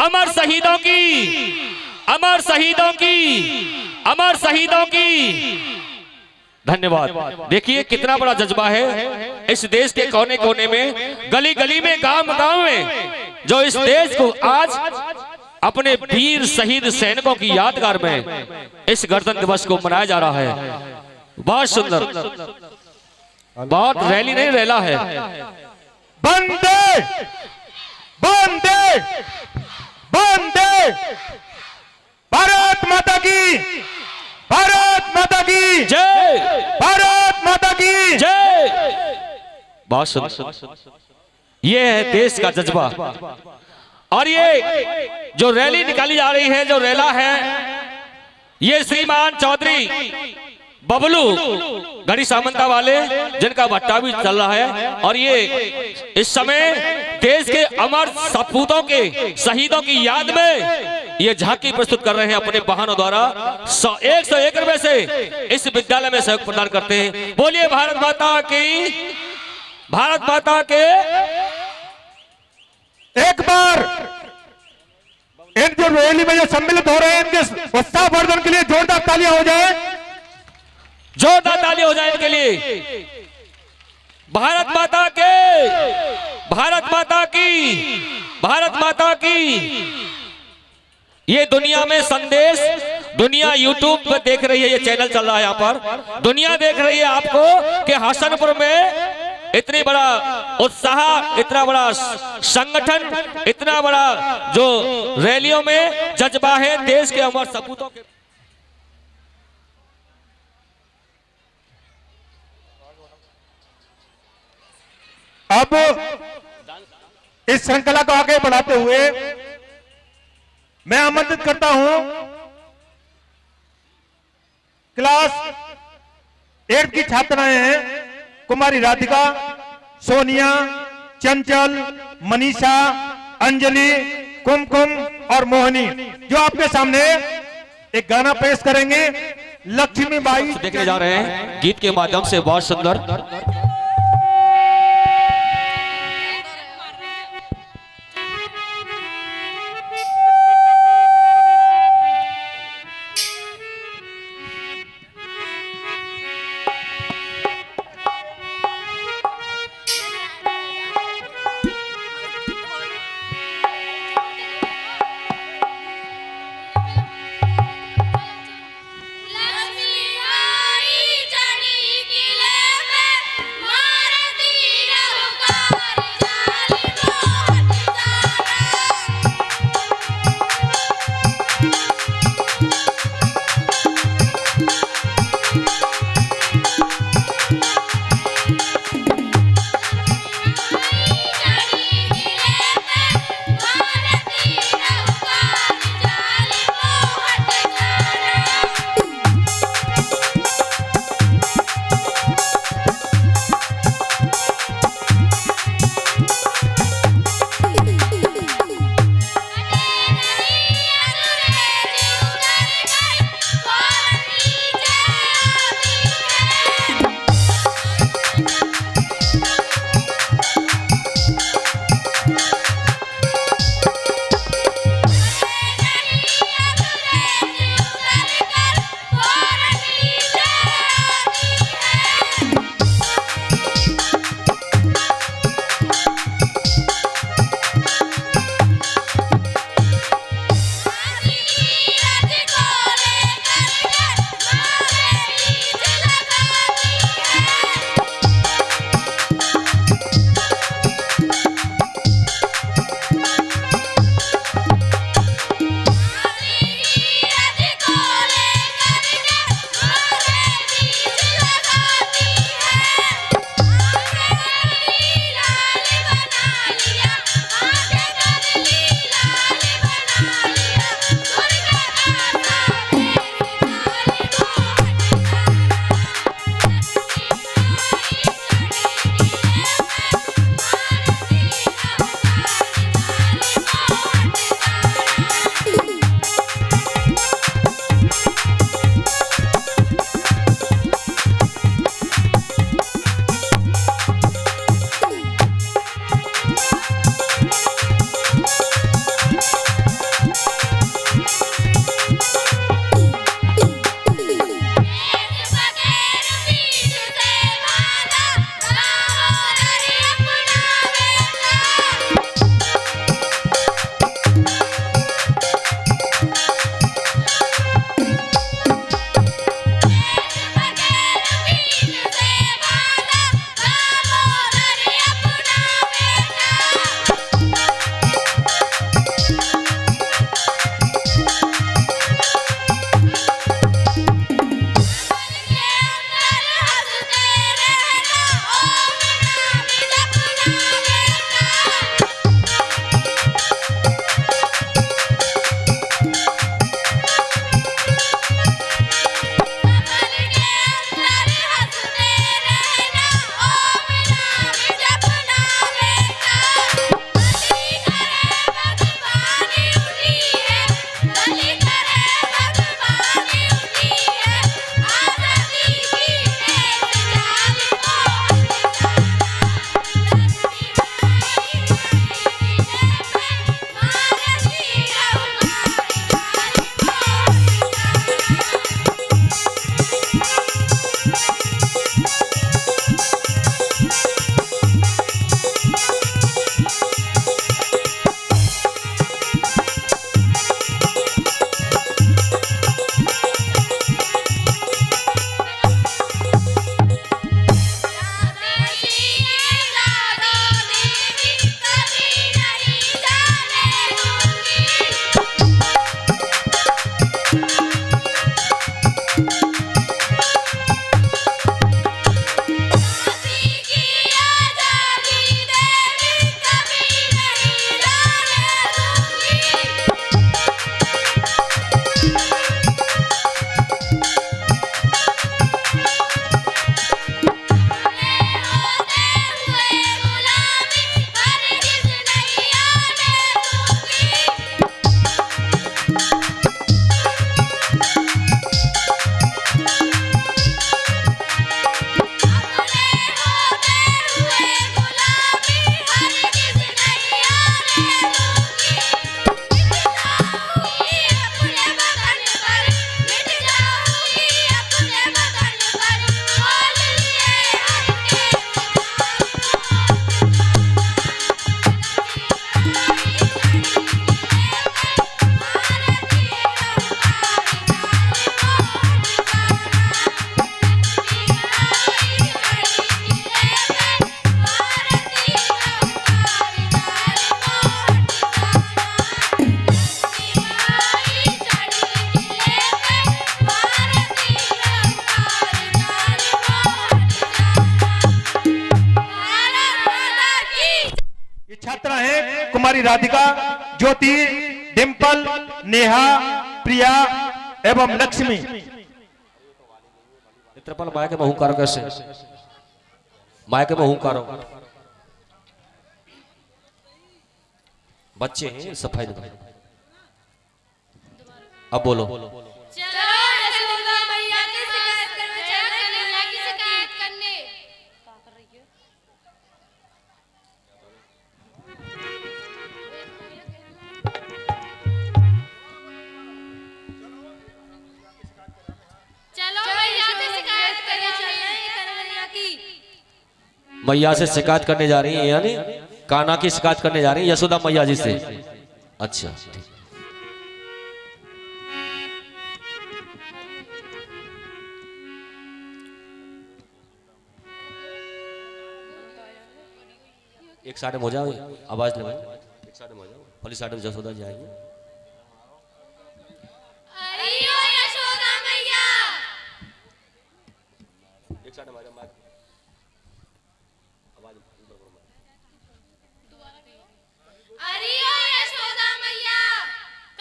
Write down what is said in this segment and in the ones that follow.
अमर शहीदों की, अमर शहीदों की, अमर शहीदों की। धन्यवाद। देखिए कितना बड़ा जज्बा है इस देश के कोने कोने में, गली गली में, गांव गांव में, जो इस देश को आज अपने वीर शहीद सैनिकों की यादगार में इस गणतंत्र दिवस को मनाया जा रहा है। बहुत सुंदर, बहुत रैली नहीं रैला है। वंदे वंदे वंदे, भारत माता की, भारत माता की जय, भारत माता की जय। बहुत सुंदर, ये है देश का जज्बा। और ये जो रैली निकाली जा रही है, जो रैला है, ये श्रीमान चौधरी बबलू गढ़ी सामंता वाले, जिनका भट्टा भी चल रहा है। और ये इस समय देश के अमर सपूतों के, शहीदों की याद में ये झांकी प्रस्तुत कर रहे हैं अपने वाहनों द्वारा। 101 रुपए से इस विद्यालय में सहयोग प्रदान करते हैं। बोलिए भारत माता की, भारत माता के। एक बार इन जो रैली में जो सम्मिलित हो रहे हैं, इनके उत्साहवर्धन के लिए जोरदार तालियां हो जाए, जोरदार ताली हो जाए इनके लिए। भारत माता के, भारत माता की, भारत माता की। ये दुनिया में संदेश, दुनिया यूट्यूब पर देख रही है, ये चैनल चल रहा है यहाँ पर, दुनिया देख रही है आपको कि हसनपुर में इतनी बड़ा उत्साह, इतना बड़ा संगठन, इतना बड़ा जो रैलियों में जज्बा है देश के अमर सपूतों के। अब इस श्रृंखला को आगे बढ़ाते हुए मैं आमंत्रित करता हूं क्लास 8 की छात्राएं हैं, कुमारी राधिका, सोनिया, चंचल, मनीषा, अंजलि, कुमकुम और मोहनी, जो आपके सामने एक गाना पेश करेंगे। लक्ष्मीबाई देखने जा रहे हैं गीत के माध्यम से। बहुत सुंदर। कुमारी राधिका, ज्योति, डिंपल, नेहा, प्रिया एवं लक्ष्मी। त्रिपल मायके में हुंकारो कैसे? मायके में हुंकारो। बच्चे हैं, सफाई दो। अब बोलो। चलो यशोदा मैया की शिकायत करने, चलो कन्हैया की शिकायत करने। क्या कर रही है? चलो मैया से शिकायत करने चले कन्हैया की। मैया से शिकायत करने जा रही है, यानी कान्हा की शिकायत करने जा रही है यशोदा मैया जी से। अच्छा ठीक। एक साइड में हो जाओ, आवाज लगाओ। एक साइड में हो जाओ, पहली साइड में यशोदा जी आएंगे। अरे ओ यशोदा मैया, एक साइड में आ जाओ, माइक आवाज ऊपर करो। अरे ओ यशोदा मैया,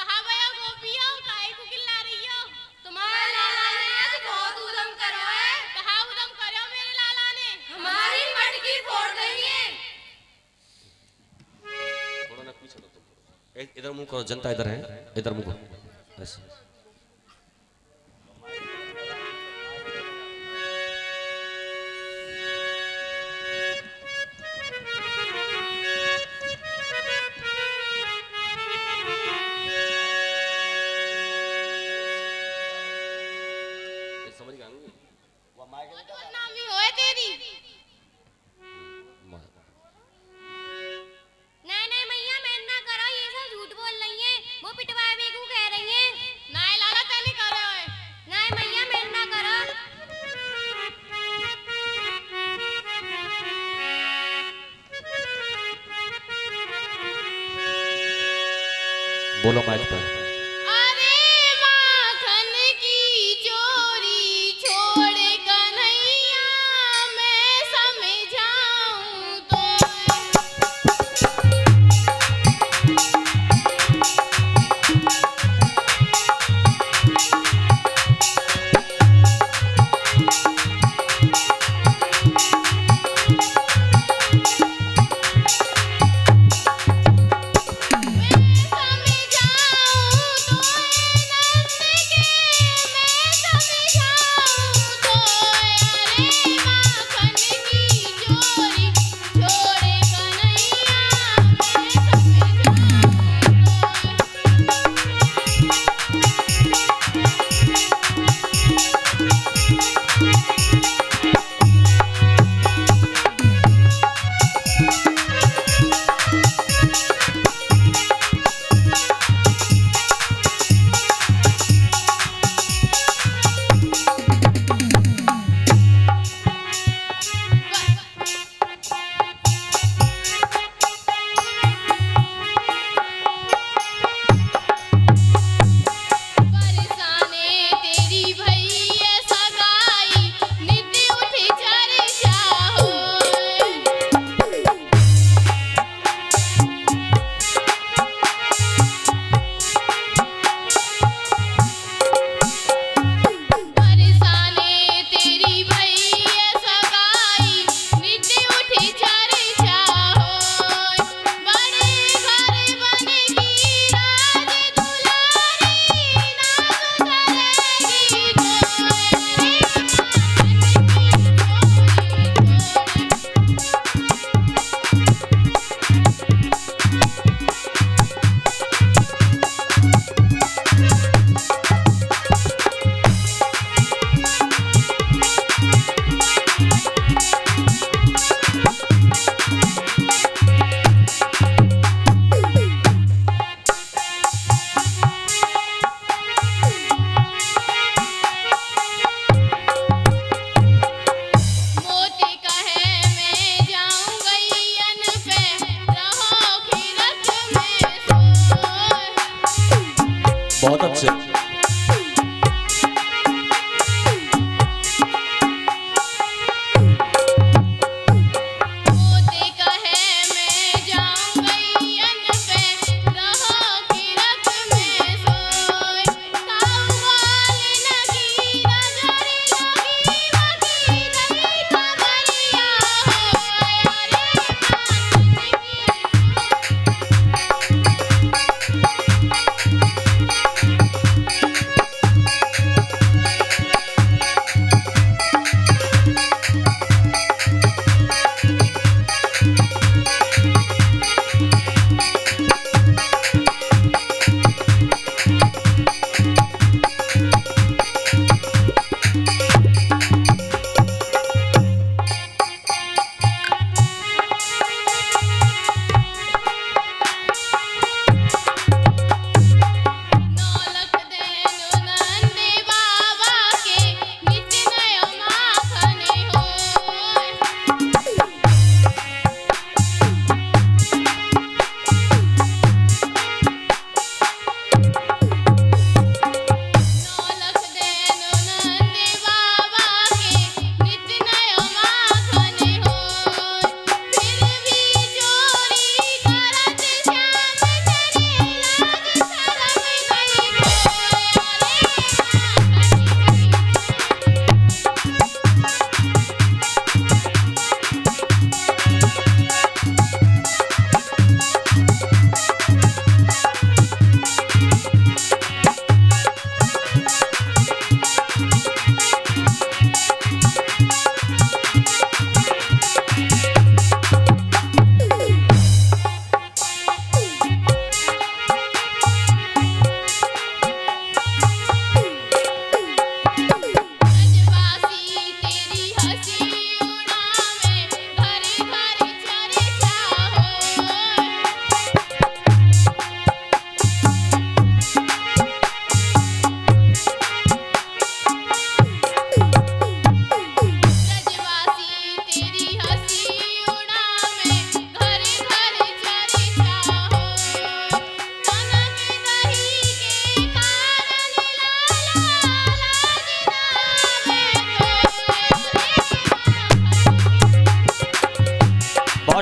कहाँ गया गोपियों, काहे को चिल्ला रही हो? तुम्हारे लाला ने आज बहुत उदम करो है। कहाँ उदम करो मेरे लाला ने? हमारी मटकी फोड़ गई है। थोड़ा ना पीछे तुम, इधर मुंह करो, जनता इधर है, इधर मुंह करो ऐसे। समझ गए? वो माइक नामी होए तेरी। नहीं नहीं मैया मैं ना करो, ये सब झूठ बोल रही है। वो पिटवाए भी को कह रही है। नहीं लाला तेरी कर रहे हो। नहीं मैया मैं ना करो। बोलो माइक पर। अरे माखन की चोरी छोड़ कन्हैया, मैं समझाऊं तो। समझाऊं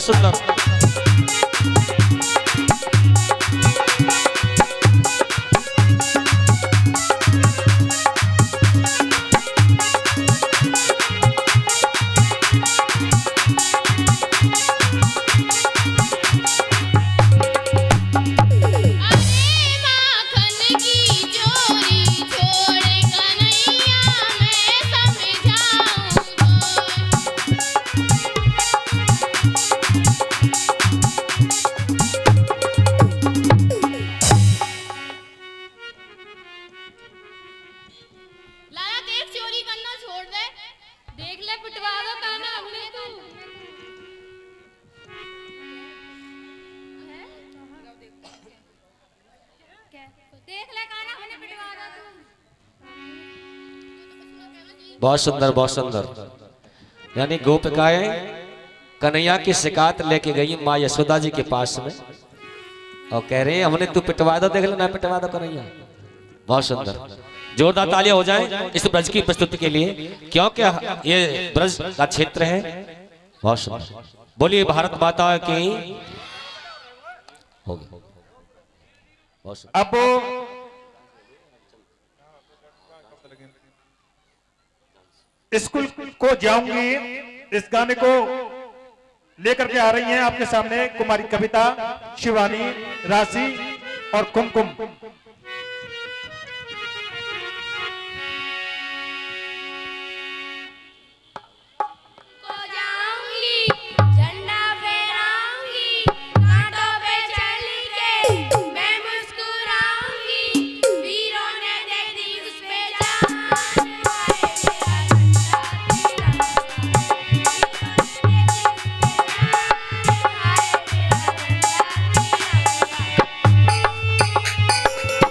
सुंदर। अरे माखन की चोरी छोड़े कन्हैया मैं समझाऊं तो लाला देख चोरी करना छोड़ दे देख ले पिटवा दो काना हमने तू देख ले काना हमने पिटवा दो तू बहुत सुंदर, बहुत सुंदर। यानी गोपिकाएं कन्हैया की शिकायत लेके गई माँ यशोदा जी के पास में और कह रहे हैं हमने तू पिटवा दो, देख लो ना पिटवा दो कन्हैया। बहुत सुंदर, जोरदार तालियां हो जाएं इस ब्रज की प्रस्तुति के लिए, क्योंकि ये ब्रज का क्षेत्र है। बहुत सुंदर, बोलिए भारत माता की। हो गया, बहुत सुंदर। अब स्कूल को जाऊंगी इस गाने को लेकर के आ रही हैं आपके सामने कुमारी कविता, शिवानी, राशि और कुमकुम। को जाऊंगी झंडा फहराऊंगी कांटों पे चल के मैं मुस्कुराऊंगी वीरों ने दे दी उस पे जान हाय मेरा झंडा तिरंगा हाय मेरा झंडा तिरंगा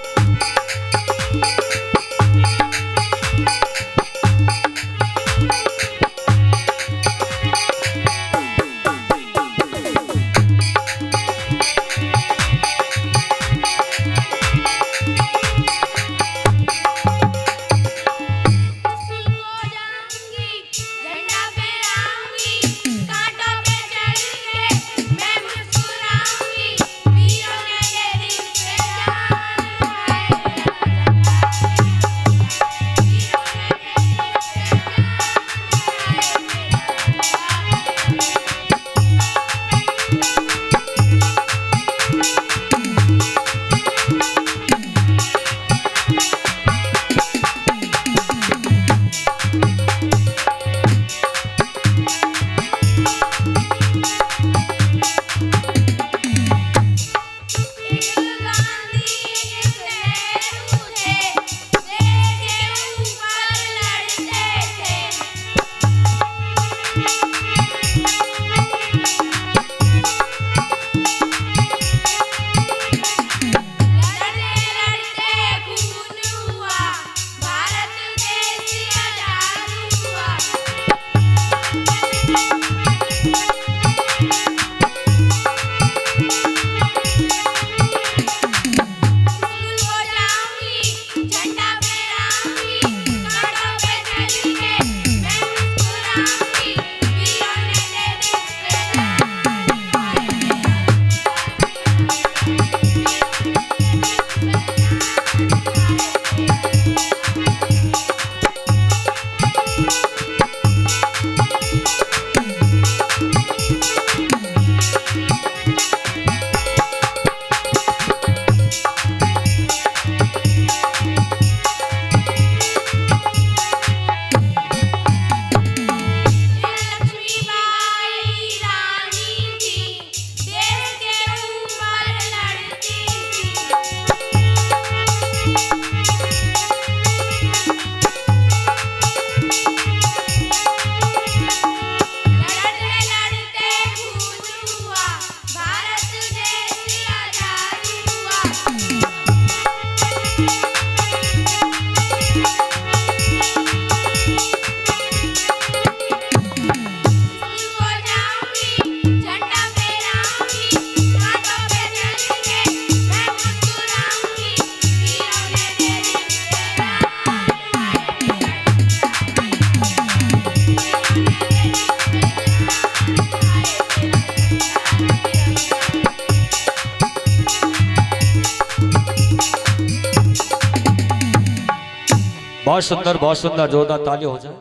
बहुत सुंदर, जोरदार ताली हो जाए।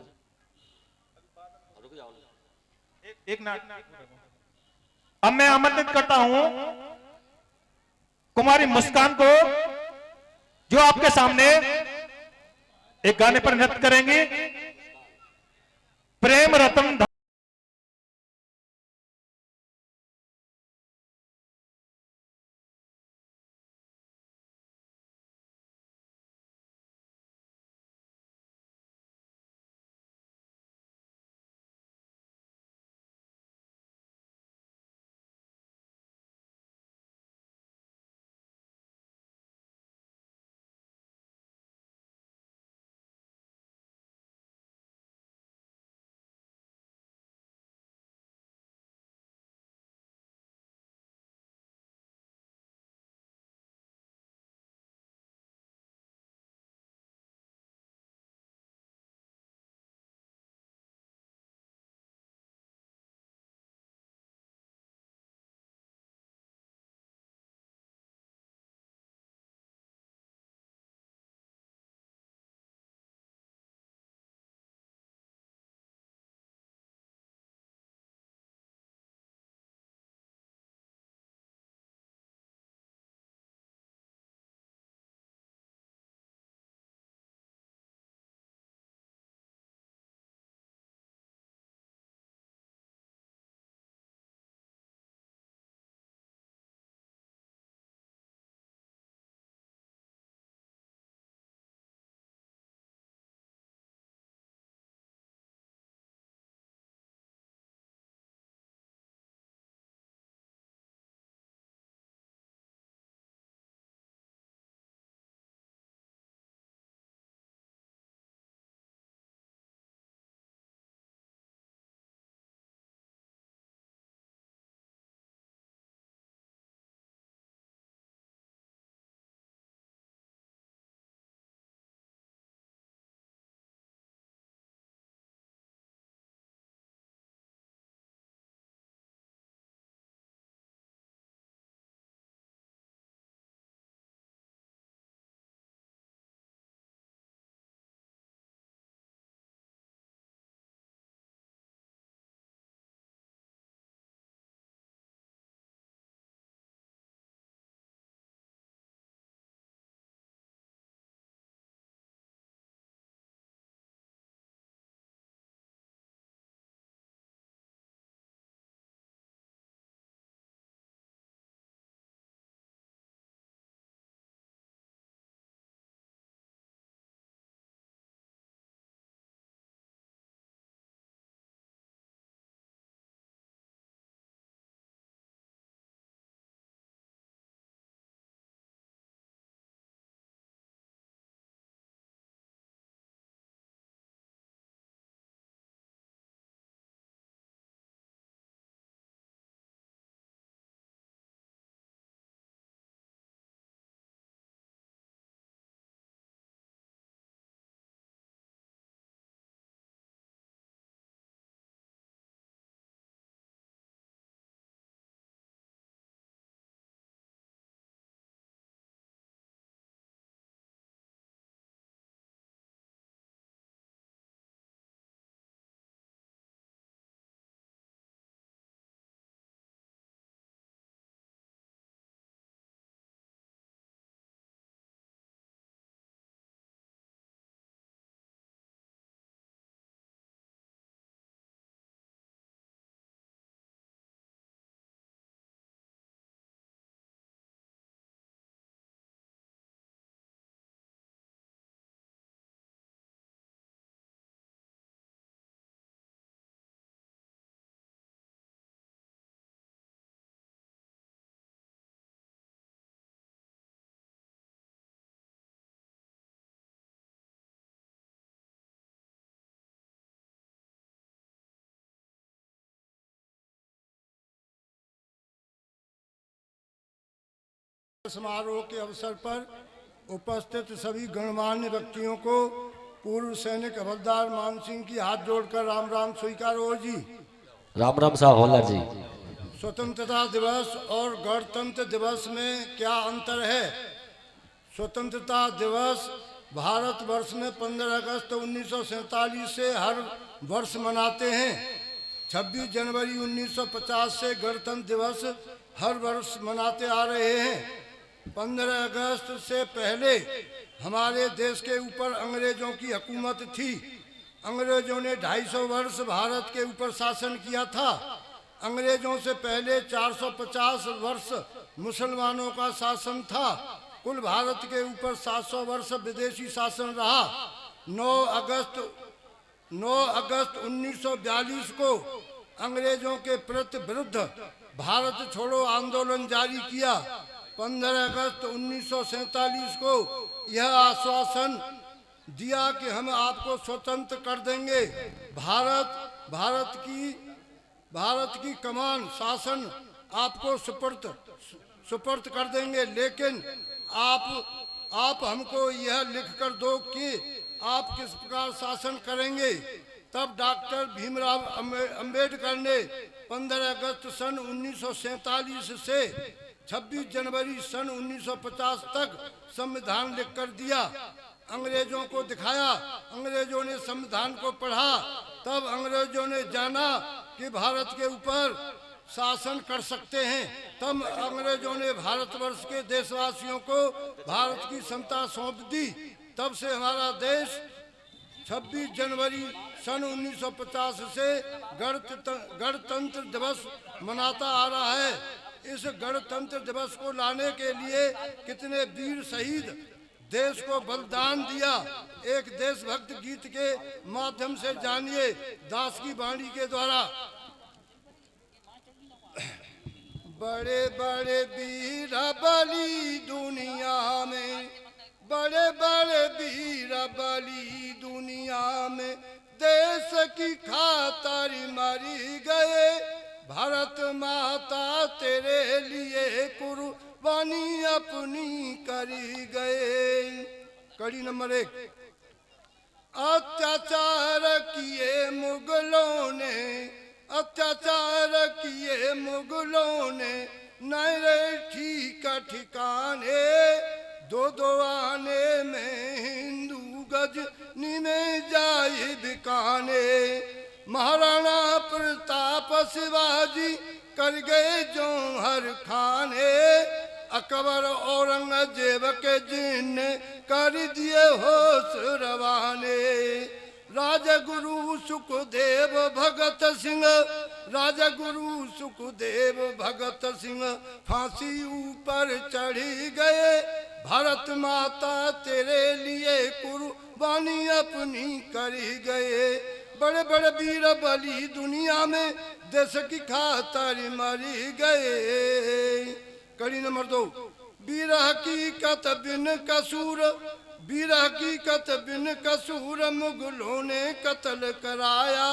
एक नाटक। अब मैं आमंत्रित करता हूं कुमारी मुस्कान को, जो आपके सामने एक गाने पर नृत्य करेंगी। प्रेम रतन समारोह के अवसर पर उपस्थित सभी गणमान्य व्यक्तियों को पूर्व सैनिक हवलदार मान सिंह की हाथ जोड़कर राम राम स्वीकार हो जी। राम राम साहब हवलदार जी। स्वतंत्रता दिवस और गणतंत्र दिवस में क्या अंतर है? स्वतंत्रता दिवस भारतवर्ष में 15 अगस्त 1947 से हर वर्ष मनाते हैं। 26 जनवरी 1950 से गणतंत्र दिवस हर वर्ष मनाते आ रहे हैं। 15 अगस्त से पहले हमारे देश के ऊपर अंग्रेजों की हुकूमत थी। अंग्रेजों ने 250 वर्ष भारत के ऊपर शासन किया था। अंग्रेजों से पहले 450 वर्ष मुसलमानों का शासन था। कुल भारत के ऊपर 700 वर्ष विदेशी शासन रहा। 9 अगस्त 1942 को अंग्रेजों के विरुद्ध भारत छोड़ो आंदोलन जारी किया। 15 अगस्त 1947 को यह आश्वासन दिया कि हम आपको स्वतंत्र कर देंगे। भारत की कमान शासन आपको सुपर्द कर देंगे, लेकिन आप हमको यह लिख कर दो कि आप किस प्रकार शासन करेंगे। तब डॉक्टर भीमराव अंबेडकर ने 15 अगस्त सन 1947 से 26 जनवरी सन 1950 तक संविधान लिख कर दिया। अंग्रेजों को दिखाया। अंग्रेजों ने संविधान को पढ़ा। तब अंग्रेजों ने जाना कि भारत के ऊपर शासन कर सकते हैं। तब अंग्रेजों ने भारतवर्ष के देशवासियों को भारत की क्षमता सौंप दी। तब से हमारा देश 26 जनवरी सन 1950 से गणतंत्र दिवस मनाता आ रहा है। इस गणतंत्र दिवस को लाने के लिए कितने वीर शहीद देश को बलिदान दिया। एक देशभक्त गीत के माध्यम से जानिए, दास की वाणी के द्वारा। बड़े बड़े वीर बली दुनिया में, बड़े बड़े वीर बली दुनिया में, देश की खातिर मरी गए। भारत माता तेरे लिए कुर्बानी अपनी करी गए। कड़ी नंबर 1। अत्याचार किए मुगलों ने, अत्याचार किए मुगलों ने, नए ठीक ठिकाने। 2 आने में हिंदू गजनी में जाए बिकाने। महाराणा प्रताप शिवाजी कर गए जौहर खाने। अकबर औरंगजेब के जिन्ने कर दिए होश रवाने। राजगुरु सुखदेव भगत सिंह, राजगुरु सुखदेव भगत सिंह फांसी ऊपर चढ़ी गए। भारत माता तेरे लिए कुर्बानी अपनी करी गए। बड़े बड़े वीर बली दुनिया में देश की खातिर मरी गए। कड़ी नंबर 2। वीर हकीकत बिन कसूर, वीर हकीकत बिन कसूर मुगलों ने कत्ल कराया।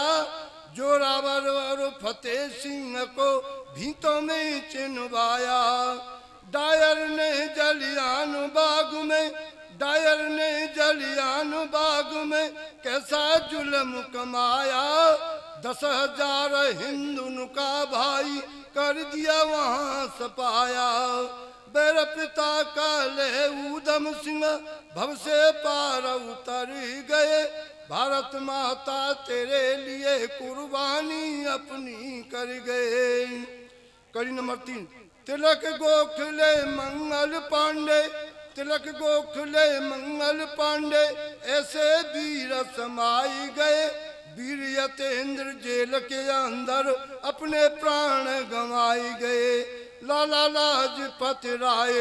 जोरावर और फतेह सिंह को भीतों में चिनवाया। डायर ने जलियान बाग में, डायर ने जलियान बाग में कैसा जुल्म कमाया। 10,000 हिंदुओं का भाई कर दिया वहाँ सपाया। मेरे पिता काले ऊधम सिंह भव से पार उतर गए। भारत माता तेरे लिए कुर्बानी अपनी कर गए। कड़ी नंबर 3। तिलक गोखले मंगल पांडे, तिलक गोखले मंगल पांडे ऐसे वीर समाई गए। वीर यतेंद्र जेल के अंदर अपने प्राण गंवाई गए। लाला लाजपत राय,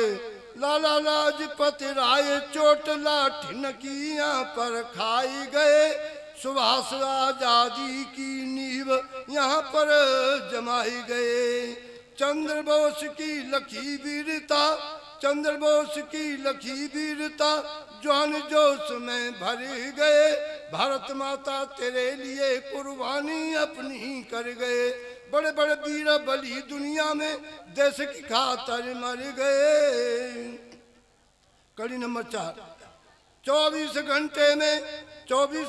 लाला लाजपत राय चोट लाठिन की यहाँ पर खाई गए। सुभाष आजादी की नींव यहाँ पर जमाई गए। चंद्र बोस की लखी वीरता, चंद्र बोस की लखी वीरता जवान जोश में भर गए। भारत माता तेरे लिए कुर्बानी अपनी कर गए। बड़े बड़े वीर बली दुनिया में देश की खातिर मर गए। कड़ी नंबर 4। 24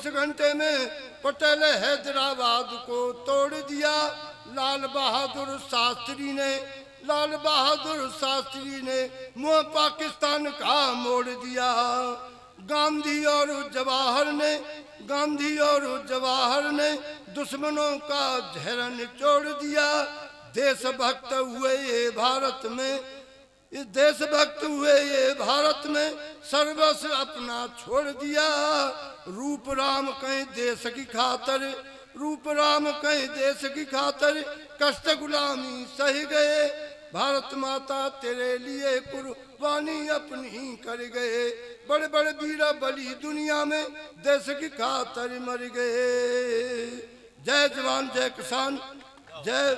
घंटे में पटेल हैदराबाद को तोड़ दिया। लाल बहादुर शास्त्री ने, लाल बहादुर शास्त्री ने मुंह पाकिस्तान का मोड़ दिया। गांधी और जवाहर ने दुश्मनों का झेरा निचोड़ दिया। देशभक्त हुए ये भारत में सर्वस्व अपना छोड़ दिया। रूप राम कहीं देश की खातर कष्ट गुलामी सह गए। भारत माता तेरे लिए कुर्बानी अपनी कर गए। बड़े बड़े वीर बली दुनिया में देश की खातर मर गए। जय जवान जय किसान, जय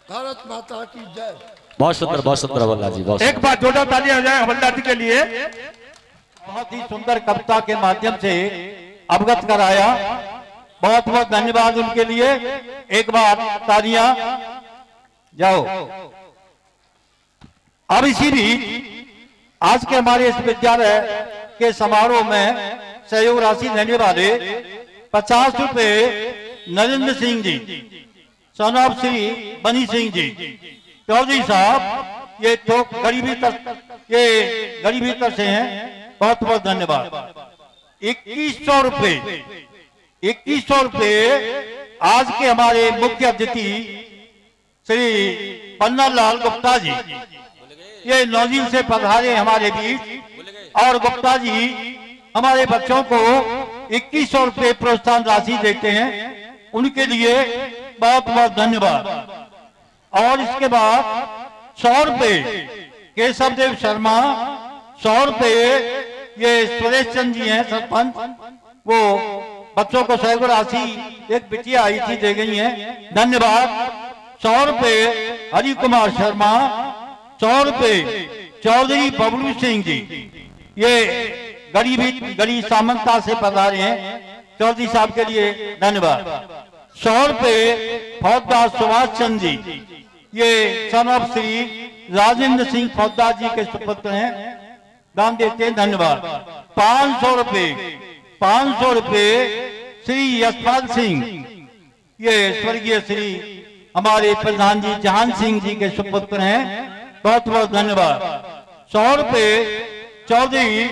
भारत माता की जय। बहुत सुंदर हवलदार जी, बहुत एक बार जोरदार तालियां हो जाए हवलदार जी के लिए। बहुत ही सुंदर कविता के माध्यम से अवगत कराया। बहुत बहुत धन्यवाद उनके लिए। एक बार तालियां जाओ। अब इसी बीच आज के हमारे इस विद्यालय के समारोह में सहयोग राशि देने वाले 50 रुपए नरेंद्र सिंह जी, सन ऑफ श्री बनी सिंह जी चौधरी साहब, ये तो गरीबी तर से हैं। बहुत बहुत धन्यवाद। 2100 रुपए आज के हमारे मुख्य अतिथि श्री पन्ना लाल गुप्ता जी, ये नौजील से पधारे हमारे बीच, और गुप्ता जी हमारे बच्चों को 2100 रुपए प्रोत्साहन राशि देते हैं। उनके लिए बहुत बहुत धन्यवाद। और इसके बाद 100 रुपए केशव देव शर्मा, 100 रुपए ये सुरेश चंद जी हैं सरपंच, वो बच्चों को सहयोग राशि एक बिटिया आई थी दे गई है, धन्यवाद। 100 रुपए हरि कुमार शर्मा, 100 रुपए चौधरी बबलू सिंह जी, ये गरीब सामंता से पधारे हैं, चौधरी साहब के लिए धन्यवाद। 100 रुपए फौजदार सुभाष चंद जी, ये सन ऑफ श्री राजेंद्र सिंह फौजदार जी के सुपुत्र हैं, दान देते हैं, धन्यवाद। 500 रुपए श्री यशपाल सिंह, ये स्वर्गीय श्री हमारे प्रधान जी जहान सिंह जी के सुपुत्र हैं, बहुत बहुत धन्यवाद। 100 रुपए चौधरी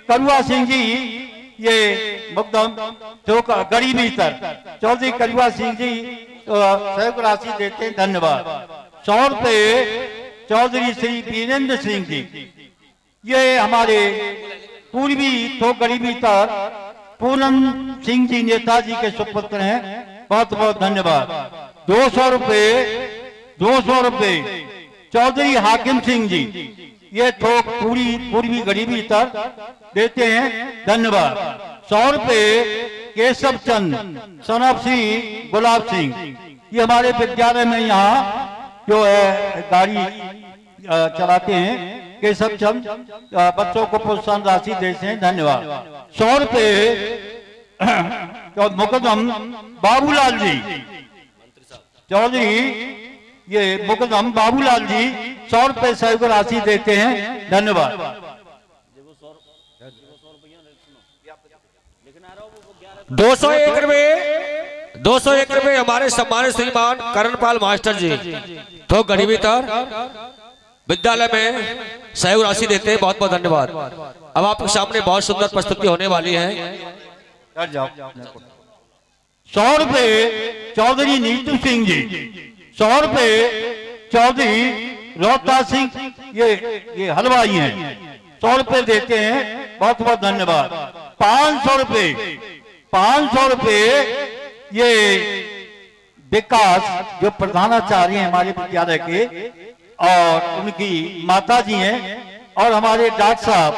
करुआ सिंह जी, ये मुकदम जो गरीबी तर चौधरी करुआ सिंह जी सहयोग राशि देते हैं, धन्यवाद। 100 रुपए चौधरी श्री वीरेंद्र सिंह जी, ये हमारे पूर्वी तो गरीबी तर पूनम सिंह जी नेताजी के सुपुत्र हैं, बहुत बहुत धन्यवाद। 200 रुपए चौधरी हाकिम सिंह जी, ये थोक पूर्वी गरीबी तर देते हैं, धन्यवाद। 100 रुपए केशव चंद सन ऑफ श्री गुलाब सिंह, ये हमारे विद्यालय में यहाँ जो है गाड़ी चलाते हैं, केशव चंद बच्चों को प्रोत्साहन राशि देते हैं, धन्यवाद। 100 रुपए मुकदम बाबूलाल जी चौधरी, ये मुकदम बाबूलाल जी 100 रुपए सहयोग राशि देते हैं, धन्यवाद। 201 रुपए हमारे सम्मानित श्रीमान करणपाल मास्टर जी, तो गरीबी तर विद्यालय में सहयोग राशि देते हैं, बहुत बहुत धन्यवाद। अब आपके सामने बहुत सुंदर प्रस्तुति होने वाली है। 100 रुपए चौधरी नीतू सिंह जी, 100 रुपए चौधरी रोहता सिंह, ये हलवाई हैं, 100 रुपए देते हैं, बहुत बहुत धन्यवाद। 500 रुपए ये विकास जो प्रधानाचार्य हैं हमारे विद्यालय के, और उनकी माता जी हैं, और हमारे डॉक्टर साहब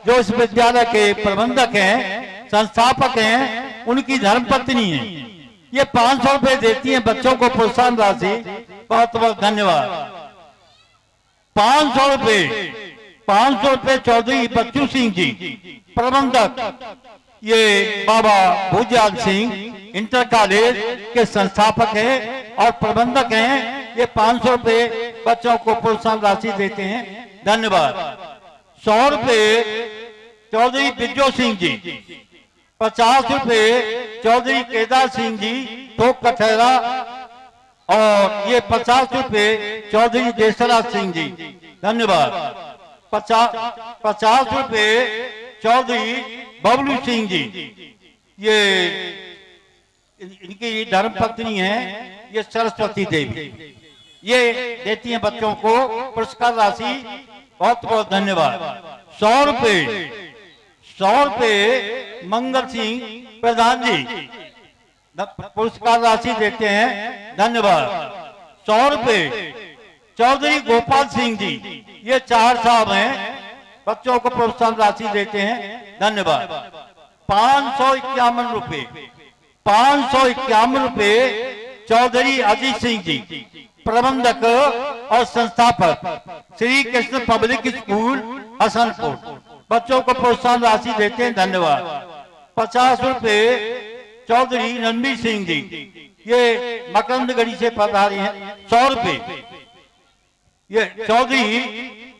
जो इस विद्यालय के प्रबंधक हैं, संस्थापक हैं, उनकी धर्मपत्नी हैं, ये 500 रुपए देती हैं बच्चों को प्रोत्साहन राशि, बहुत बहुत धन्यवाद। 500 रुपए चौधरी बच्चू सिंह जी प्रबंधक, ये बाबा भूजाल सिंह इंटर कॉलेज के संस्थापक हैं और प्रबंधक हैं, ये 500 रुपए बच्चों को प्रोत्साहन राशि देते हैं, धन्यवाद। 100 रुपए चौधरी बिज्जो सिंह जी, 50 रुपए चौधरी केदार सिंह जी टोक कठेरा, और ये 50 रुपए चौधरी देसराज सिंह जी, धन्यवाद। 50 रुपए चौधरी बबलू सिंह जी, ये इनकी धर्म पत्नी है, ये सरस्वती देवी, ये देती हैं बच्चों को पुरस्कार राशि। बहुत बहुत धन्यवाद। 100 रुपये मंगल सिंह प्रधान जी पुरस्कार राशि देते हैं, धन्यवाद। 100 रुपये चौधरी गोपाल सिंह जी, ये 4 साहब हैं, बच्चों को प्रोत्साहन राशि देते हैं, धन्यवाद। 551 रुपये 551 रुपये चौधरी अजीत सिंह जी, प्रबंधक और संस्थापक श्री कृष्ण पब्लिक स्कूल हसनपुर, बच्चों को प्रोत्साहन राशि देते हैं, धन्यवाद। 50 रुपये चौधरी रणबीर सिंह जी, ये मकरंदगढ़ी से पधारे हैं। 100 रुपये ये चौधरी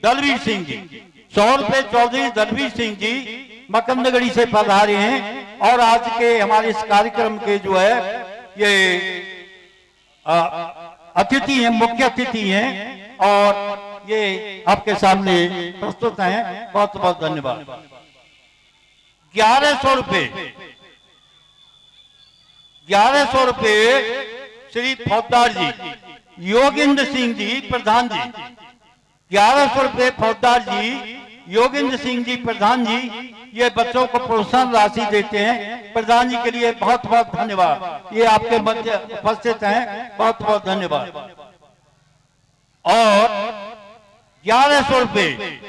दलवीर सिंह जी, 100 रुपये चौधरी दलवीर सिंह जी मकरंदगढ़ी से पधारे हैं। और आज के हमारे इस कार्यक्रम के जो है ये अतिथि हैं, मुख्य अतिथि हैं, और ये आपके सामने प्रस्तुत हैं। बहुत बहुत धन्यवाद। 1100 रुपये 1100 रुपये श्री फौजदार जी योगेंद्र सिंह जी प्रधान जी, 1100 रुपये फौजदार जी योगेंद्र सिंह जी प्रधान जी, ये बच्चों को प्रोत्साहन राशि देते हैं। प्रधान जी के लिए बहुत बहुत धन्यवाद। ये आपके मध्य उपस्थित हैं, बहुत बहुत धन्यवाद। और 1100 रुपये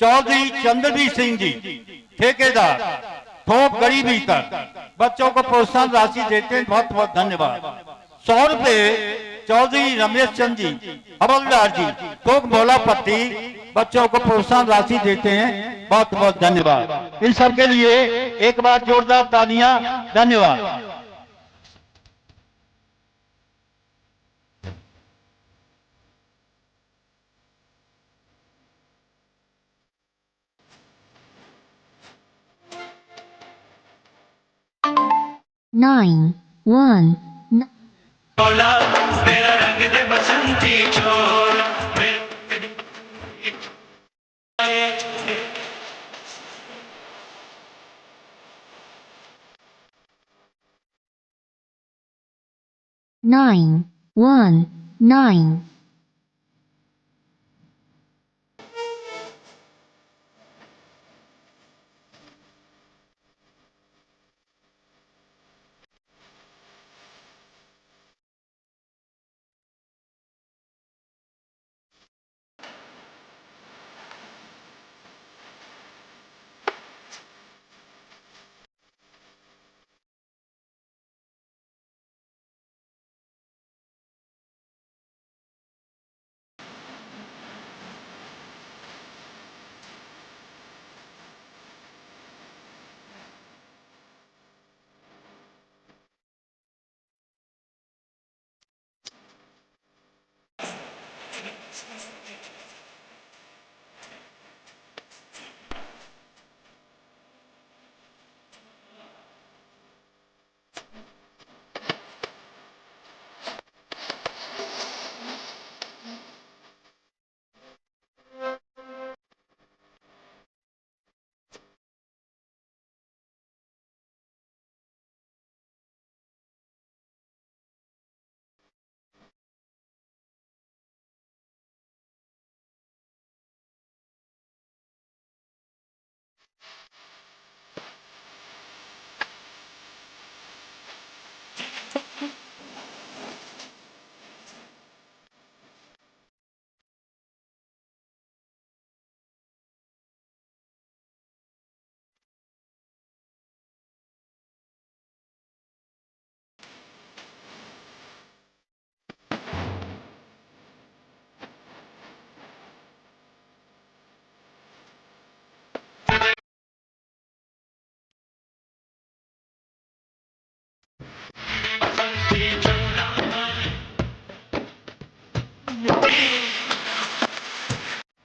चौधरी चंद्रवीर सिंह जी ठेकेदार, थोक गरीबी तक, बच्चों को प्रोत्साहन राशि देते हैं, बहुत बहुत धन्यवाद। 100 रुपये चौधरी रमेश चंद जी हवलदार जी, थोक भोलापट्टी, बच्चों को प्रोत्साहन राशि देते हैं, बहुत बहुत धन्यवाद। इन सबके लिए एक बार जोरदार तालियां, धन्यवाद। Nine, one, मेरा रंग दे बसंती छोड़, 919.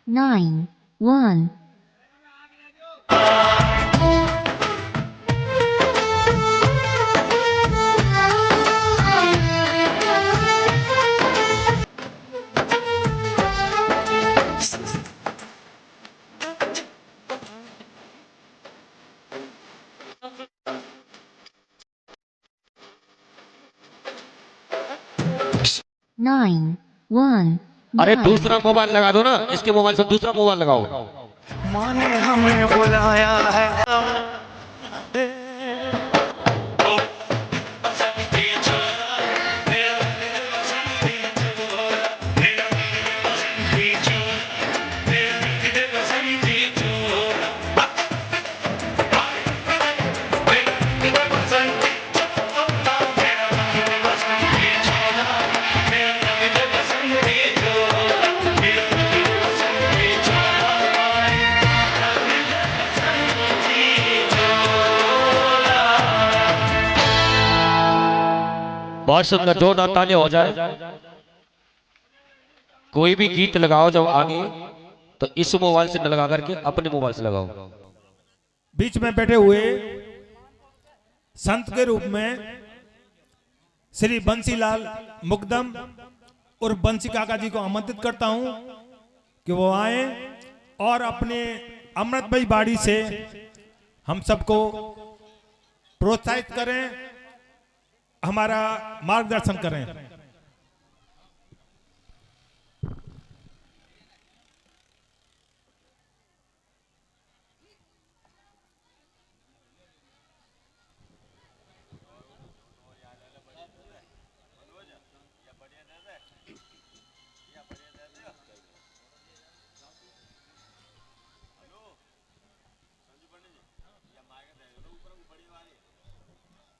Nine, one. 9 1 अरे 9 दूसरा मोबाइल लगा दो ना, इसके मोबाइल से दूसरा मोबाइल लगाओ। माँ ने हमें बुलाया है बहुत सुंदर, दो ताने हो जाए। कोई भी गीत लगाओ जब आगे, तो इस मोबाइल से न लगा करके अपने मोबाइल से लगाओ। बीच में बैठे हुए संत के रूप में श्री बंसीलाल मुकदम और बंसी काका जी को आमंत्रित करता हूं कि वो आए और अपने अमृत भाई बाड़ी से हम सबको प्रोत्साहित करें, हमारा मार्गदर्शन करें।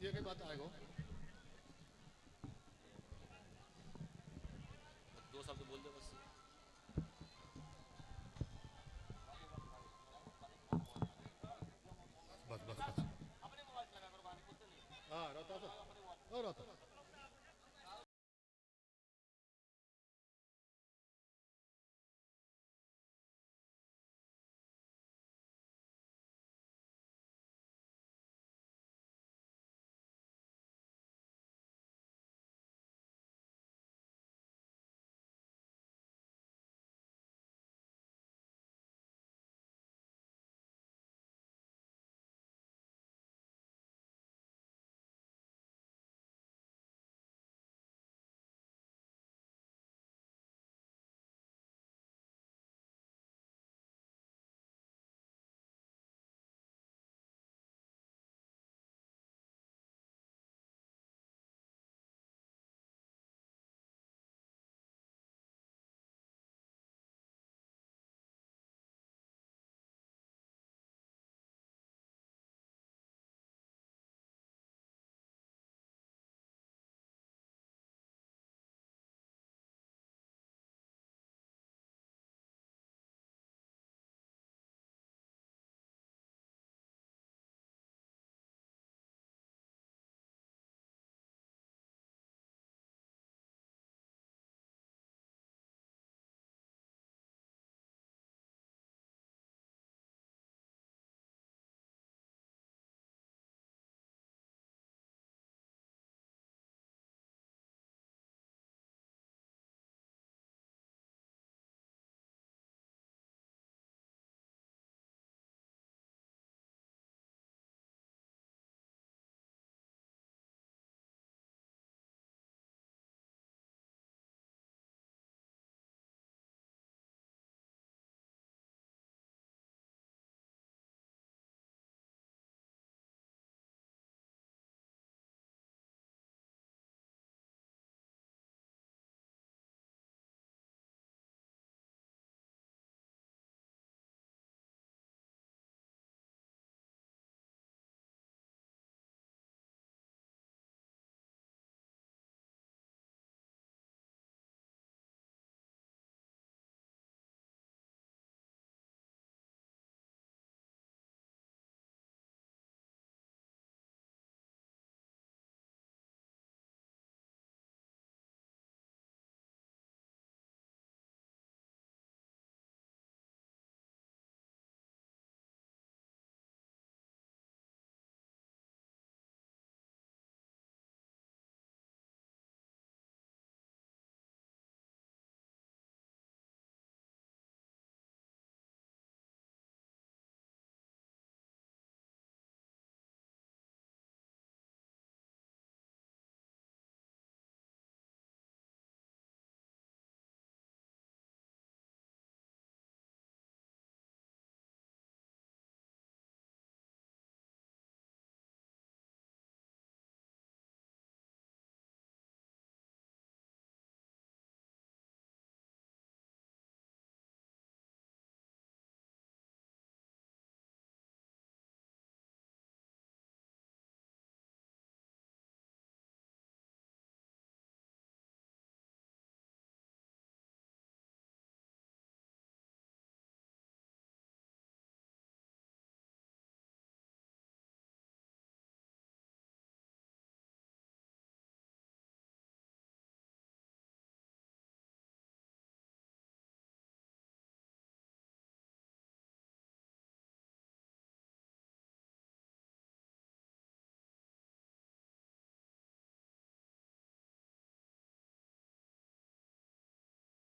ये क्या बात आएगा? बस बस बस। हाँ रहता था, रहता।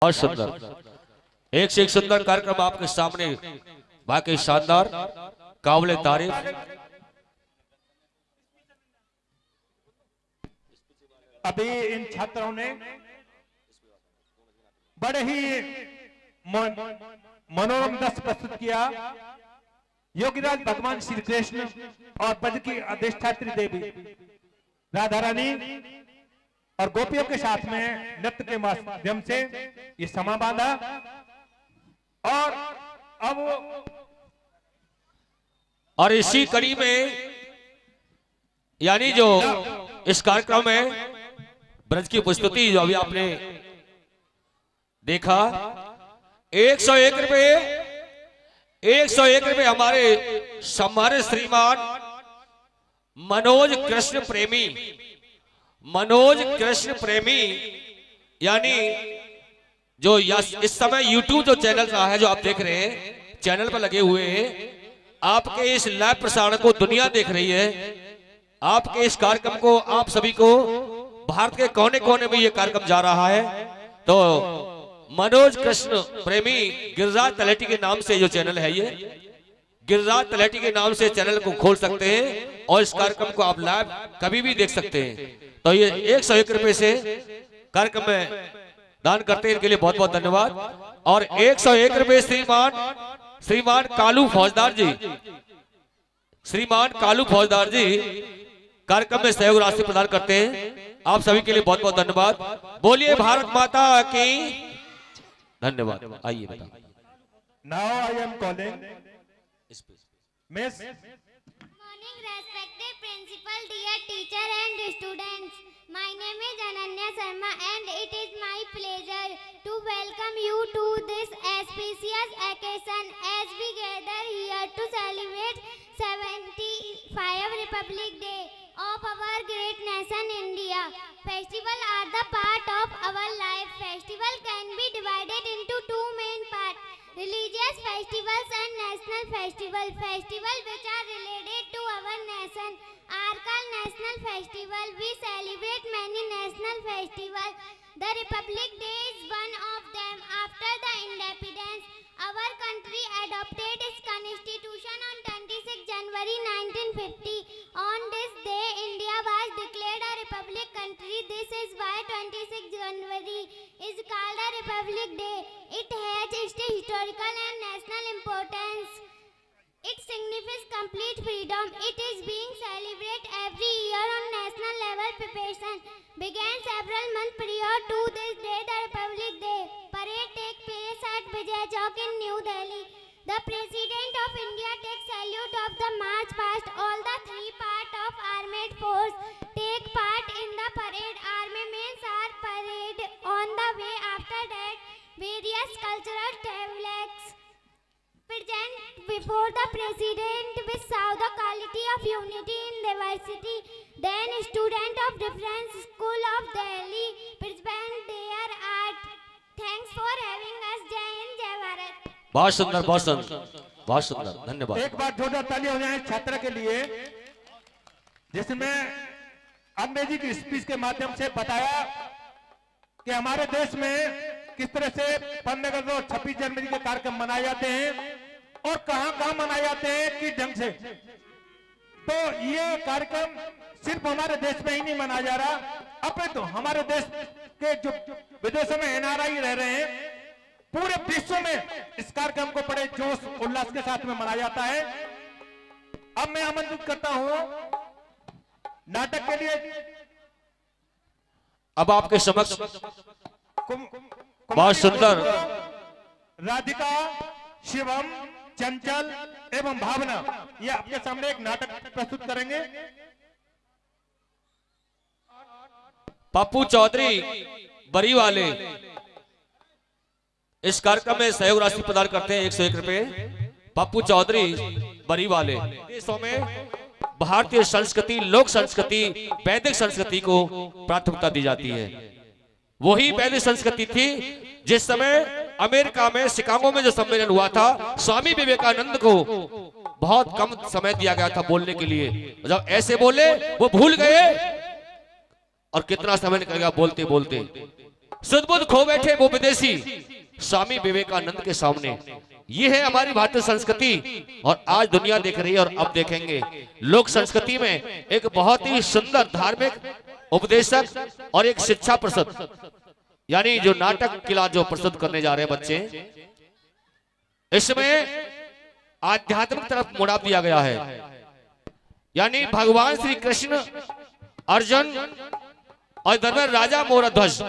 बहुत सुंदर, एक से एक सुंदर कार्यक्रम आपके सामने, बाकी शानदार, काबिले तारीफ। अभी इन छात्रों ने बड़े ही मनोरम दृश्य प्रस्तुत किया। योगीराज भगवान श्री कृष्ण और ब्रज की अधिष्ठात्री देवी राधा रानी और गोपियों के साथ में नृत्य के माध्यम से ये समा बांधा। और इसी कड़ी में यानी जो इस कार्यक्रम में ब्रज की प्रस्तुति जो अभी आपने देखा, 101 रुपए, 101 रुपए हमारे श्रीमान मनोज कृष्ण प्रेमी यानी जो इस समय YouTube जो चैनल का है, जो आप देख रहे हैं, चैनल पर लगे हुए हैं, आपके इस लाइव प्रसारण को दुनिया देख रही है। आपके इस कार्यक्रम को आप सभी को भारत के कोने कोने में ये कार्यक्रम जा रहा है। तो मनोज कृष्ण प्रेमी गिरिराज तलेटी के नाम से जो चैनल है, ये गिरिराज तलेटी के नाम से चैनल को खोल सकते हैं और इस कार्यक्रम को आप लाइव कभी भी देख सकते हैं। तो ये 101 रुपए से कार्यक्रम में दान करते हैं, इनके लिए बहुत बहुत धन्यवाद। और 101 रुपए श्रीमान कालू फौजदार जी कार्यक्रम में सहयोग राशि प्रदान करते हैं। आप सभी के लिए बहुत बहुत धन्यवाद। बोलिए भारत माता की धन्यवाद। आइए बता। Now I am calling Miss Morning, respected principal, dear teacher and students. My name is Ananya Sharma and it is my pleasure to welcome you to this auspicious occasion as we gather here to celebrate 75th Republic Day of our great nation India. Festivals are the part of our life. Festival can be divided into two main parts: religious festivals and national festivals. Festivals which are related to our nation are called national festival. We celebrate many national festivals. The Republic Day is one of them. After the independence, our country adopted its constitution on 26 January 1950. On this day, India was declared a republic country. This is why 26 January is called a Republic Day. It has its historical and national importance. It signifies complete freedom. It is being celebrated every year on national level. Preparation began several months prior to this day, the Republic Day. Parade takes place at Vijay Chowk in New Delhi. The President of India takes salute of the march past. All the three parts of armed force take part in the parade. Army men are paraded on the way. After that, various cultural tableaux present before the President which show the quality of unity in diversity. Then students of different schools of Delhi present their art. Thanks for having us. Jai Hind, Jai Bharat. बहुत सुंदर, बहुत सुंदर, बहुत सुंदर, धन्यवाद। एक बार जोरदार ताली हो जाए छात्र के लिए, जिसमें अंग्रेजी की स्पीच के माध्यम से बताया कि हमारे देश में किस तरह से 15 अगस्त और 26 जनवरी के कार्यक्रम मनाए जाते हैं और कहां मनाए जाते हैं, किस ढंग से। तो ये कार्यक्रम सिर्फ हमारे देश में ही नहीं मनाया जा रहा, अपितु हमारे देश के जो विदेशों में NRI रह रहे हैं, पूरे विश्व में इस कार्यक्रम को बड़े जोश उल्लास के साथ में मनाया जाता है। अब मैं आमंत्रित करता हूं नाटक के लिए अब आपके समक्ष बहुत सुंदर राधिका, शिवम, चंचल एवं भावना, ये आपके सामने एक नाटक प्रस्तुत करेंगे। पप्पू चौधरी बरी वाले इस कार्यक्रम में सहयोग राशि प्रदान करते हैं, 101 रुपए। पप्पू चौधरी बरी वाले। देशों में भारतीय संस्कृति, लोक संस्कृति, वैदिक संस्कृति को प्राथमिकता दी जाती है। वही वैदिक संस्कृति थी जिस समय अमेरिका में शिकागो में जो सम्मेलन हुआ था, स्वामी विवेकानंद को बहुत कम समय दिया गया था बोलने के लिए। जब ऐसे बोले वो भूल गए और कितना समय निकल गया बोलते बोलते। सुध-बुध खो बैठे वो विदेशी स्वामी विवेकानंद के सामने। ये है हमारी भारतीय संस्कृति और आज दुनिया देख रही है और अब देखेंगे। लोक संस्कृति में एक बहुत ही सुंदर धार्मिक उपदेशक और एक शिक्षा प्रस्तुत, यानी जो नाटक किला जो प्रस्तुत करने जा रहे हैं बच्चे, इसमें आध्यात्मिक तरफ मुड़ा दिया गया है। यानी भगवान श्री कृष्ण अर्जुन और धर्म राजा मोरध्वज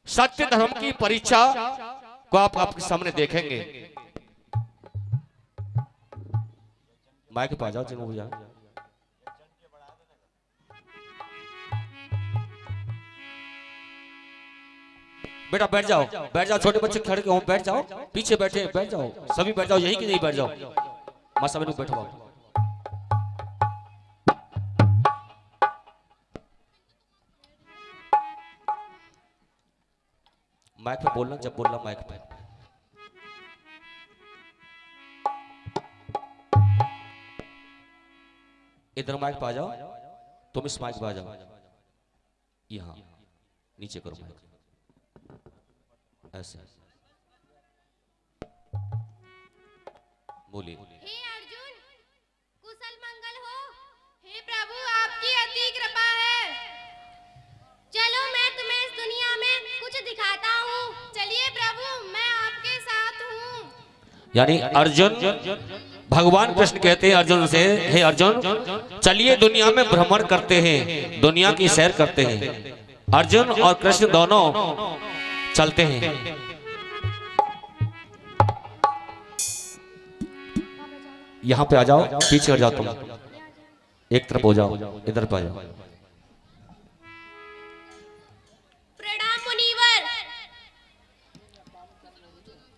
सत्य धर्म की परीक्षा को आप आपके सामने देखेंगे। माइक पे आ जाओ चिन्ह भैया। बेटा बैठ जाओ, बैठ जाओ, छोटे बच्चे खड़े हो बैठ जाओ, पीछे बैठे बैठ जाओ, सभी बैठ जाओ, यही कि नहीं बैठ जाओ, मां सभी लोग बैठो। माइक पे बोलना जब बोलना माइक पे। इधर माइक पे आ जाओ, तुम इस माइक पे आ जाओ, यहाँ नीचे करो माइक ऐसे। बोलिए। हे अर्जुन, कुशल मंगल हो। हे प्रभु, आपकी अति कृपा है। चलो मैं तुम्हें इस दुनिया में कुछ दिखाता हूँ। चलिए प्रभु, मैं आपके साथ हूँ। यानी अर्जुन, भगवान कृष्ण कहते हैं अर्जुन से, हे अर्जुन चलिए दुनिया में भ्रमण करते हैं, दुनिया की सैर करते हैं। अर्जुन और कृष्ण दोनों चलते हैं। यहां पे आ जाओ, पीछे हट जाओ, तुम एक तरफ हो जाओ, इधर पे आ जाओ। प्रणाम मुनिवर,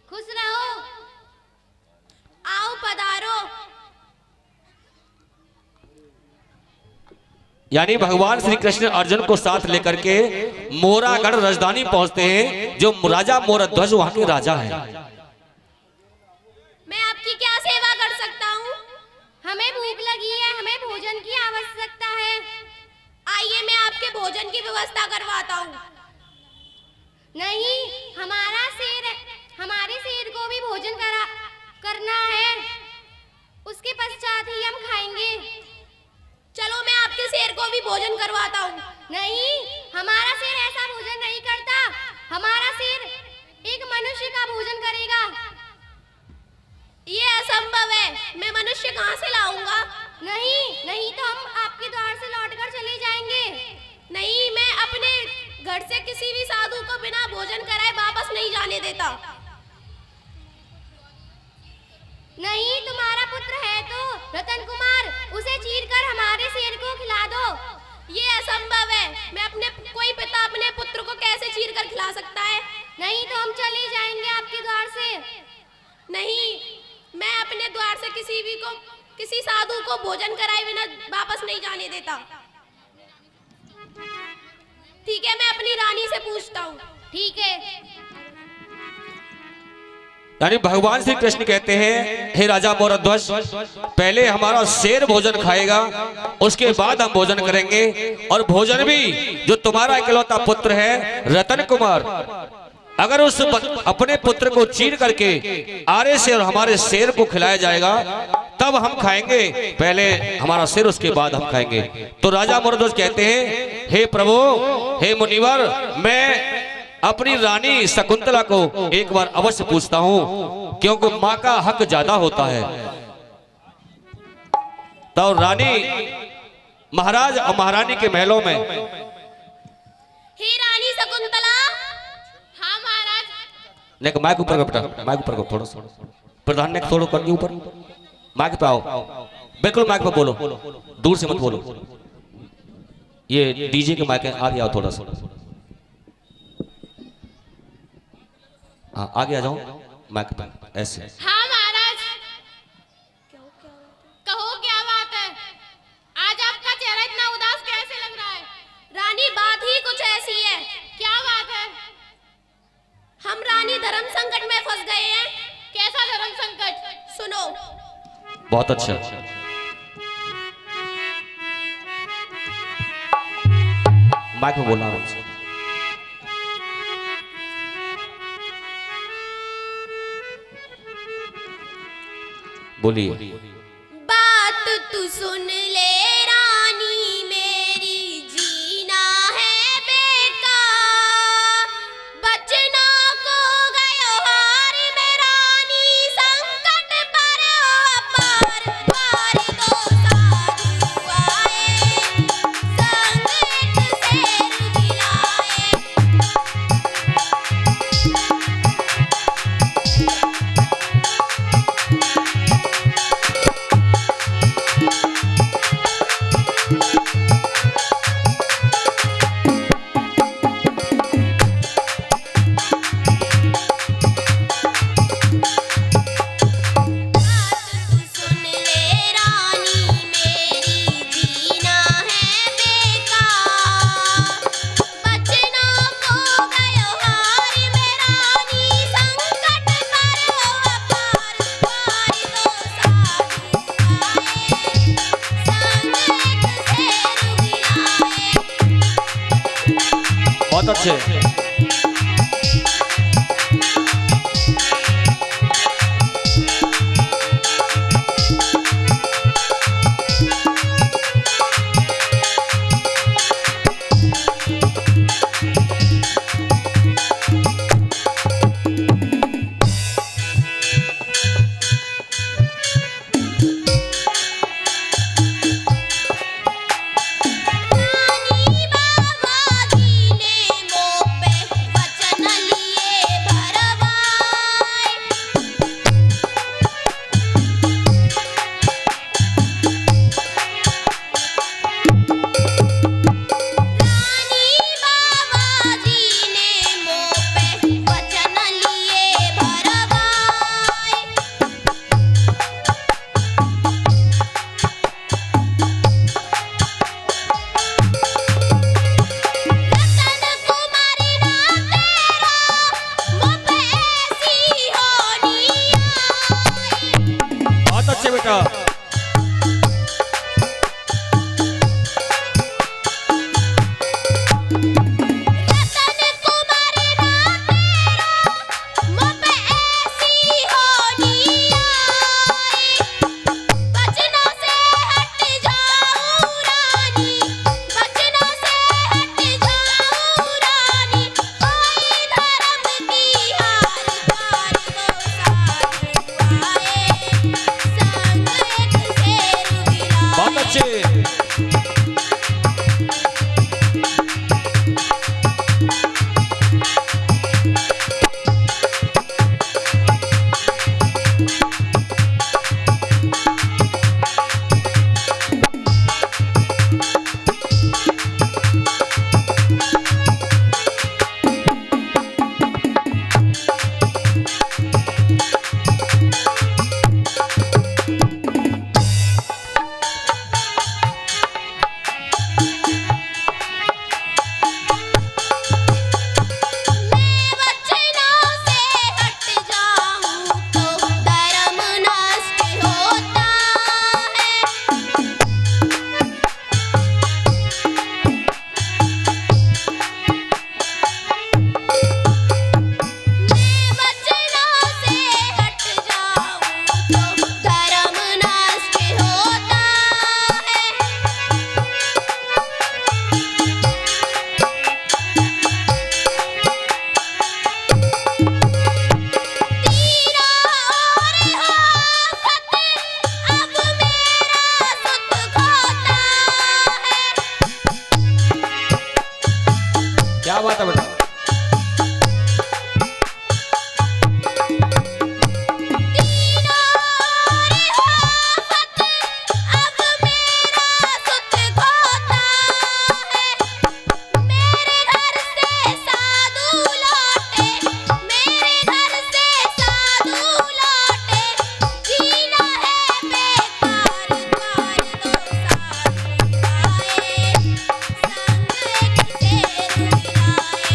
खुश रहो, आओ पधारो। यानी भगवान श्री कृष्ण अर्जुन को साथ लेकर के मोरागढ़ राजधानी पहुंचते हैं, जो राजा मोरध्वज वहां के राजा हैं। मैं आपकी क्या सेवा कर सकता हूँ? हमें भूख लगी है, हमें भोजन की आवश्यकता है। आइए मैं आपके भोजन की व्यवस्था करवाता हूँ। नहीं, हमारे शेर को भी भोजन करना है, उसके पश्चात ही हम खाएंगे। चलो मैं आपके शेर को भी भोजन करवाता हूँ। नहीं, हमारा शेर ऐसा भोजन नहीं करता। हमारा शेर एक मनुष्य का भोजन करेगा। ये असंभव है, मैं मनुष्य कहाँ से लाऊंगा? नहीं तो हम आपके द्वार से लौटकर चले जाएंगे। नहीं, मैं अपने घर से किसी भी साधु को बिना भोजन कराए वापस नहीं जाने देता। नहीं, तुम्हारा पुत्र है तो रतन कुमार, उसे चीरकर हमारे शेर को खिला दो। ये असंभव है, मैं कोई पिता अपने पुत्र को कैसे चीरकर खिला सकता है? नहीं तो हम चले जाएंगे आपके द्वार से। नहीं, मैं अपने द्वार से किसी साधु को भोजन कराए बिना वापस नहीं जाने देता। ठीक है, मैं अपनी रानी से पूछता हूँ। ठीक है। यानी भगवान श्री कृष्ण कहते हैं, हे राजा मोरध्वज, पहले हमारा शेर भोजन खाएगा, उसके बाद हम भोजन करेंगे। और भोजन भी जो तुम्हारा इकलौता पुत्र है रतन कुमार, अगर उस अपने पुत्र को चीर करके आरे से और हमारे शेर को खिलाया जाएगा तब हम खाएंगे। पहले हमारा शेर, उसके बाद हम खाएंगे। तो राजा मोरध्वज कहते हैं, हे प्रभु, हे मुनिवर, मैं अपनी रानी शकुंतला को एक बार अवश्य पूछता हूं, क्योंकि मां का हक ज्यादा होता है। तो रानी महाराज और महारानी के महलों में, हे रानी शकुंतला। हाँ महाराज। लेकिन माइक ऊपर कर बेटा, माइक ऊपर कर थोड़ा सा, प्रधान ने थोड़ा करके ऊपर, माइक पे आओ, बिल्कुल माइक पे बोलो, दूर से मत बोलो। ये डीजे के माइक है, आगे आओ थोड़ा सा। हाँ आगे आ जाओ माइक पे ऐसे। हाँ महाराज। कहो क्या बात है? आज आपका चेहरा इतना उदास कैसे लग रहा है? रानी, बात ही कुछ ऐसी है। क्या बात है? हम रानी धर्म संकट में फंस गए हैं। कैसा धर्म संकट? सुनो। बहुत अच्छा। माइक में बोलना। बोलिए। बात तू सुन ले रानी मेरी, जीना है बेकार, बचना को गयो हार में रानी, संकट पर अपार पार दो साधु आए, संग एक शेर गिराए। सुन ले रानी मेरी, जीना है बेकार, बचना को गयो हार में रानी, संकट पर अपार पार दो साधु आए, संग एक शेर गिराए। बहुत अच्छे। रानी बाबा जी ने मुँह पे वचन लिए भरवाए, रानी बाबा जी ने मुँह पे वचन लिए भरवाए। रतन कुमारी ना तेरा मुँह पे ऐसी होनी आए। बहुत अच्छे बेटा। रतन कुमारी ना तेरा मुँह पे ऐसी होनी आए, बचना से हट जाऊं रानी, बचना से हट जाऊं रानी, कोई धर्म की हार पार दो साधु आए, संग एक शेर बहुत गिराए। अच्छे। मैं वचनों से हट जाऊं तो धर्म नष्ट होता है, मैं वचनों से हट जाऊं तो धर्म नष्ट होता है। तीरा और आफत अब मेरा सुत खोता है, क्या बात है बेटा। तीरा और आफत अब मेरा सुत खोता है, मेरे घर से साधु लौटे, मेरे घर से साधु लौटे, जीना है बेकार पार दो साधु आए, संग एक शेर गिराए।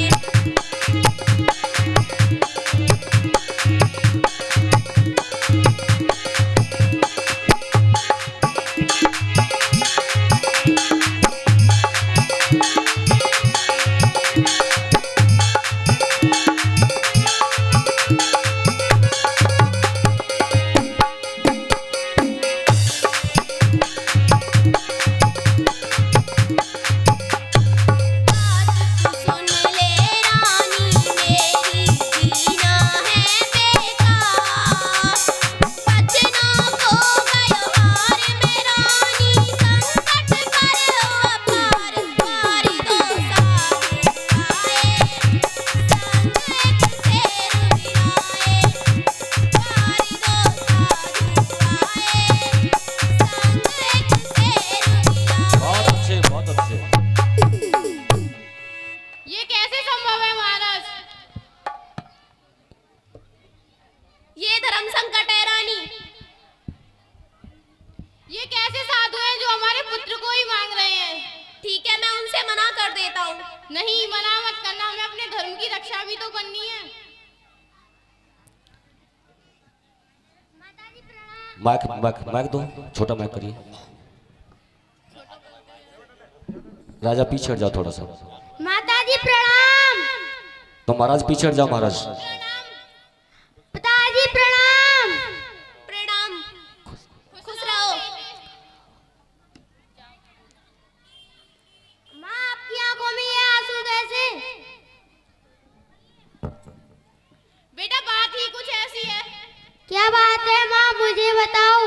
से मना कर देता हूँ। नहीं, मना मत करना, हमें अपने धर्म की रक्षा भी तो करनी है। माइक माइक माइक दो, छोटा माइक करिए। राजा पीछे हट जाओ थोड़ा सा। माताजी प्रणाम। तो महाराज पीछे हट जाओ महाराज। पिताजी प्रणाम। प्रणाम, खुश रहो। माँ, आपकी आंखों में ये आंसू कैसे? बेटा, बात ही कुछ ऐसी है। क्या बात है माँ, मुझे बताओ।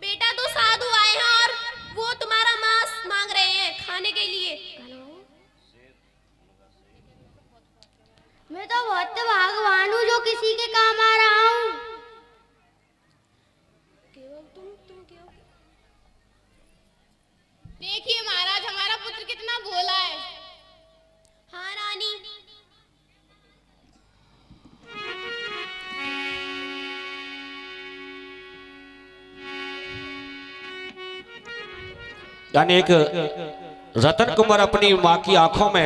बेटा, दो साधु आए हैं और वो तुम्हारा मांस मांग रहे हैं खाने के लिए। मैं तो बहुत भगवान हूँ जो किसी के काम आ रहा हूँ। देखिए महाराज, हमारा पुत्र कितना भोला है। हाँ रानी। यानी एक रतन कुमार अपनी माँ की आंखों में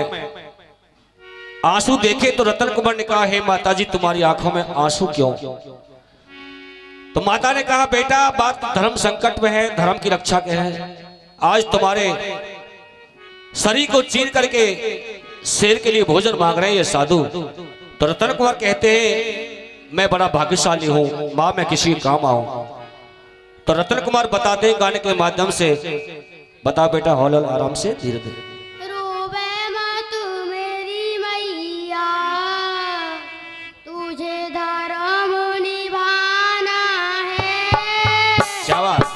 आंसू देखे तो रतन कुमार ने कहा, हे माताजी तुम्हारी आंखों में आंसू क्यों? तो माता ने कहा, बेटा बात धर्म संकट में है, धर्म की रक्षा के है। आज तुम्हारे शरीर को चीर करके शेर के लिए भोजन मांग रहे हैं ये साधु। तो रतन कुमार कहते हैं, मैं बड़ा भाग्यशाली हूँ माँ, मैं किसी के काम आऊं। तो रतन कुमार बताते हैं गाने के माध्यम से, बता बेटा हौल हौल आराम से धीरे धीरे। रोवे मत मेरी मैया, तुझे धर्म निभाना है। शाबाश।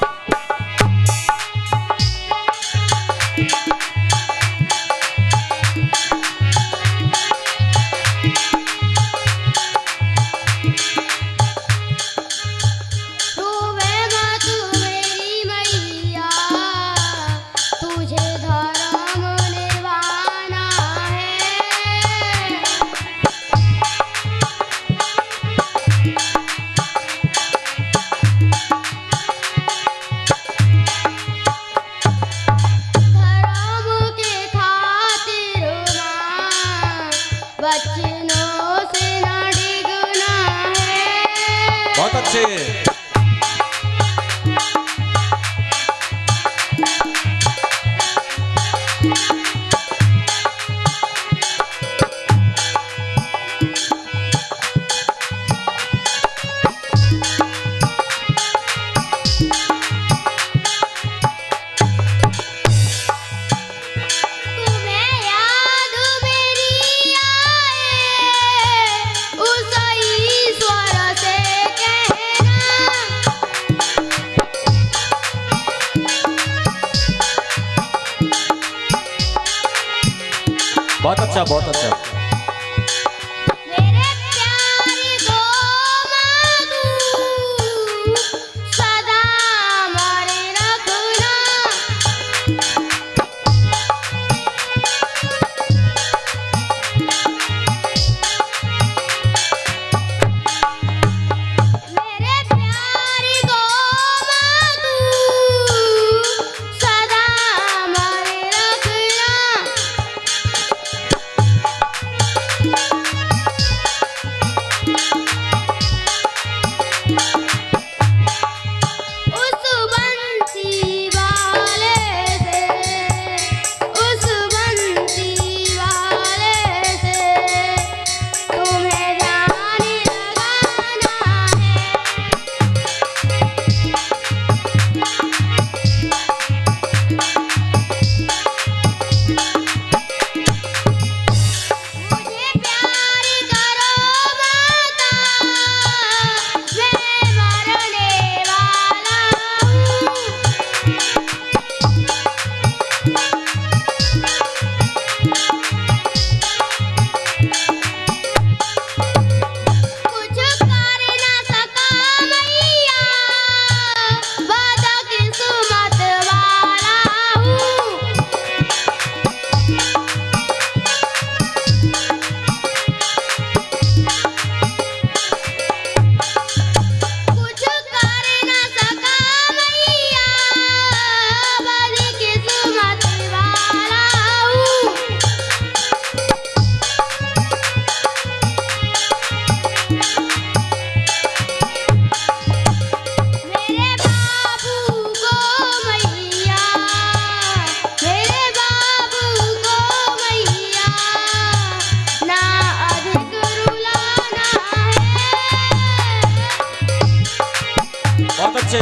रोवे मत मेरी मैया, तुझे धर्म निभाना है। धर्म के खातिर माँ, बचनों से न डिगना है। बहुत अच्छे। तुम्हें याद मेरी आए, उस ईश्वर से कहना। बहुत अच्छा, बहुत अच्छा। मेरे प्यारी को माँ तू सदा हमारे रखना। मेरे प्यारी को माँ तू सदा हमारे रखना। तू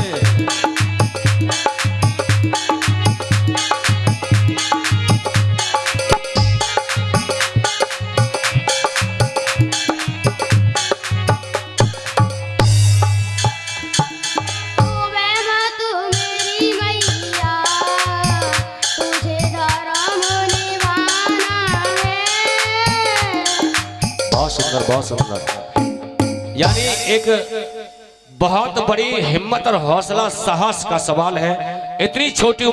रहमत मेरी मैया, तुझे धर्म निभाना है। बहुत सुंदर, बहुत सुंदर। यानी एक बहुत बड़ी हिम्मत और हौसला साहस का सवाल है। इतनी छोटी उम्र